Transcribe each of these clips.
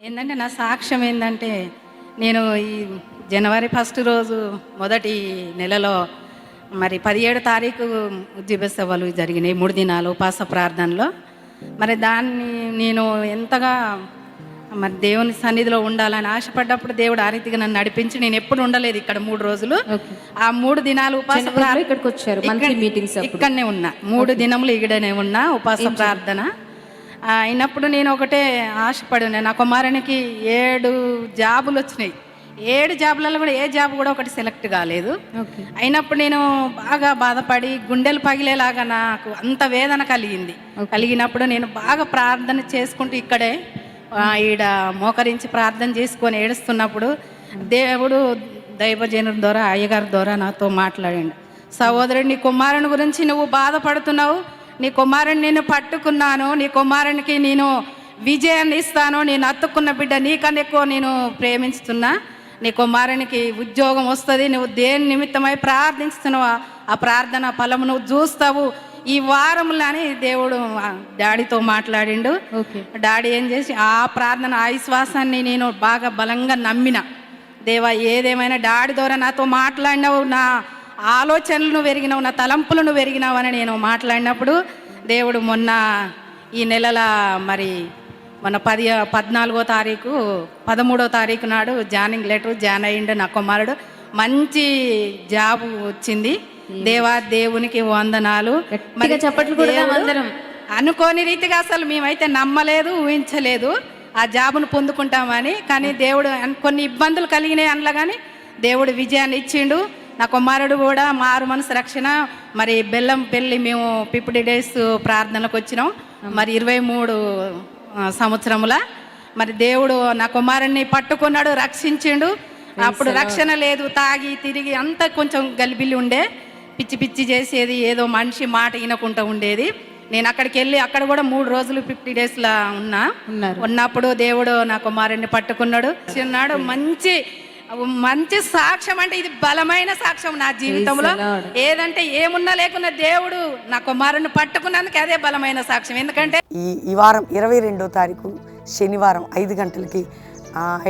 ఏంటంటే నా సాక్ష్యం ఏంటంటే నేను ఈ జనవరి 1 రోజు మొదటి నెలలో మరి 17 తారీఖు ఉజ్జీబసభలు జరిగినాయి. 3 దినాలు ఉపాస ప్రార్థనలో. మరి దాన్ని నేను ఎంతగా మరి దేవుని సన్నిధిలో ఉండాలని ఆశపడ్డప్పుడు దేవుడు ఆ రీతిగా నన్ను నడిపించి నేను ఎప్పుడు ఉండలేదు ఇక్కడ 3 రోజులు. ఆ 3 దినాలు ఉపాస ఇక్కడికి వచ్చారు, ఇక్కడనే ఉన్నా. 3 దినములు ఇక్కడనే ఉన్నా ఉపాస ప్రార్థన అయినప్పుడు నేను ఒకటే ఆశపడి ఉన్నా. నా కుమారునికి 7 జాబులు వచ్చినాయి. 7 జాబులలో కూడా ఏ జాబ్ కూడా ఒకటి సెలెక్ట్ కాలేదు. అయినప్పుడు నేను బాగా బాధపడి గుండెలు పగిలేలాగా నాకు అంత వేదన కలిగినప్పుడు నేను బాగా ప్రార్థన చేసుకుంటూ ఇక్కడే ఈడ మోకరించి ప్రార్థన చేసుకొని ఏడుస్తున్నప్పుడు దేవుడు దైవజనుల ద్వారా అయ్యగారి ద్వారా నాతో మాట్లాడండి. సహోదరుడు, నీ కుమారుని గురించి నువ్వు బాధపడుతున్నావు, నీ కుమారుని నేను పట్టుకున్నాను, నీ కుమారునికి నేను విజయాన్ని ఇస్తాను, నేను అత్తుకున్న బిడ్డ నీకన్నా ఎక్కువ నేను ప్రేమిస్తున్నా, నీ కుమారునికి ఉద్యోగం వస్తుంది, నువ్వు దేని నిమిత్తమై ప్రార్థిస్తున్నావు ఆ ప్రార్థన ఫలము నువ్వు చూస్తావు ఈ వారంలో అని దేవుడు డాడీతో మాట్లాడిండు. డాడీ ఏం చేసి ఆ ప్రార్థన ఆ విశ్వాసాన్ని నేను బాగా బలంగా నమ్మిన. దేవా, ఏదేమైనా డాడీ ద్వారా నాతో మాట్లాడినావు, నా ఆలోచనలను పెరిగినావు, నా తలంపులను పెరిగినావు అని నేను మాట్లాడినప్పుడు దేవుడు మొన్న ఈ నెలల మరి మన 14వ తారీఖు 13వ తారీఖు నాడు జాయినింగ్ లెటర్ జాయిన్ అయ్యిండు. నా కుమారుడు మంచి జాబ్ వచ్చింది. దేవా, దేవునికి వందనాలు. మరి చప్పట్లు కూడా అనుకోని రీతిగా అసలు మేమైతే నమ్మలేదు, ఊహించలేదు ఆ జాబును పొందుకుంటామని. కానీ దేవుడు కొన్ని ఇబ్బందులు కలిగినాయి అందులో, కానీ దేవుడు విజయాన్ని ఇచ్చిండు. నా కుమారుడు కూడా మారు మనసు రక్షణ మరి బెల్లం పెళ్ళి మేము 50 days ప్రార్థనలకు వచ్చినాం. మరి 23 సంవత్సరముల మరి దేవుడు నా కుమారుడిని పట్టుకున్నాడు, రక్షించిండు. అప్పుడు రక్షణ లేదు, తాగి తిరిగి అంతా కొంచెం గలిబిల్లి ఉండే, పిచ్చి పిచ్చి చేసేది, ఏదో మనిషి మాట వినకుండా ఉండేది. నేను అక్కడికి వెళ్ళి అక్కడ కూడా 3 రోజులు 50 days ఉన్నప్పుడు దేవుడు నా కుమారుడిని పట్టుకున్నాడు. చిన్నాడు మంచి సాక్ష్యం. అంటే ఇది బలమైన సాక్ష్యం నా జీవితంలో. ఏదంటే ఏమున్నా లేకున్నా దేవుడు నా కుమారుడిని పట్టుకున్నందుకు అదే బలమైన సాక్ష్యం. ఎందుకంటే ఈ వారం 22వ తారీఖు శనివారం 5 గంటలకి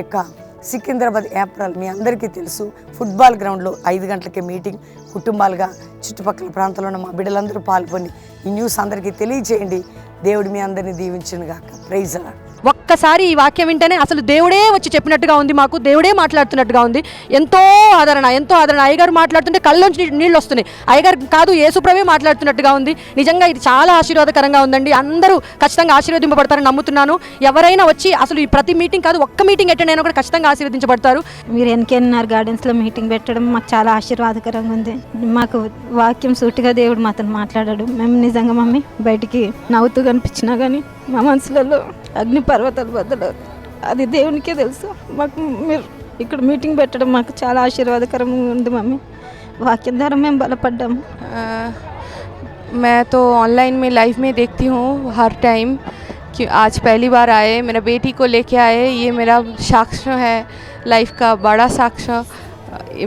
యొక్క సికింద్రాబాద్ ఏప్రిల్ మీ అందరికీ తెలుసు ఫుట్బాల్ గ్రౌండ్లో 5 గంటలకి మీటింగ్. కుటుంబాలుగా చుట్టుపక్కల ప్రాంతాల్లో ఉన్న మా బిడ్డలందరూ పాల్గొని ఈ న్యూస్ అందరికీ తెలియజేయండి. దేవుడు మీ అందరినీ దీవించును గాక. ప్రైజ్ అలా. ఒక్కసారి ఈ వాక్యం వింటేనే అసలు దేవుడే వచ్చి చెప్పినట్టుగా ఉంది, మాకు దేవుడే మాట్లాడుతున్నట్టుగా ఉంది. ఎంతో ఆదరణ. అయ్యగారు మాట్లాడుతుంటే కళ్ళలోంచి నీళ్ళు వస్తున్నాయి. అయ్యగారు కాదు, యేసుప్రభువే మాట్లాడుతున్నట్టుగా ఉంది. నిజంగా ఇది చాలా ఆశీర్వాదకరంగా ఉందండి. అందరూ ఖచ్చితంగా ఆశీర్వదింపబడతారని నమ్ముతున్నాను. ఎవరైనా వచ్చి అసలు ఈ ప్రతి మీటింగ్ కాదు, ఒక్క మీటింగ్ అటెండ్ అయినా కూడా ఖచ్చితంగా ఆశీర్వదించబడతారు. మీరు ఎన్కేఎన్ఆర్ గార్డెన్స్లో మీటింగ్ పెట్టడం మాకు చాలా ఆశీర్వాదకరంగా ఉంది. మాకు వాక్యం సూటిగా దేవుడు మాతో మాట్లాడాడు. మేము నిజంగా మమ్మీ బయటికి నవ్వుతూ కనిపించినా కానీ మా మనసులలో అగ్ని పర్వతాలు బద్దలు, అది దేవునికే తెలుసు. మాకు మీరు ఇక్కడ మీటింగ్ పెట్టడం మాకు చాలా ఆశీర్వాదకరంగా ఉంది మమ్మీ. వాక్యం ద్వారా మేము బలపడ్డాము. मैं तो ऑनलाइन में लाइव में देखती हूँ हर टाइम कि आज पहली बार आए, मेरा बेटी को लेके आए. ये मेरा साक्ष्य है, लाइफ का बड़ा साक्ष्य.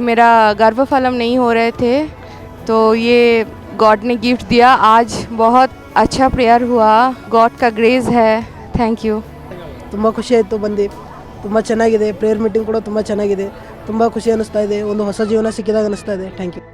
मेरा गर्भफलम नहीं हो रहे थे तो ये गॉड ने गिफ्ट दिया. आज बहुत अच्छा प्रेयर हुआ, गॉड का ग्रेस है. Thank you. ತುಂಬ ಖುಷಿ ಆಯಿತು ಬಂದು. ತುಂಬ ಚೆನ್ನಾಗಿದೆ. ಪ್ರೇಯರ್ ಮೀಟಿಂಗ್ ಕೂಡ ತುಂಬ ಚೆನ್ನಾಗಿದೆ. ತುಂಬ ಖುಷಿ ಅನ್ನಿಸ್ತಾ ಇದೆ. ಒಂದು ಹೊಸ ಜೀವನ ಸಿಕ್ಕಿದಾಗ ಅನ್ನಿಸ್ತಾ ಇದೆ. Thank you.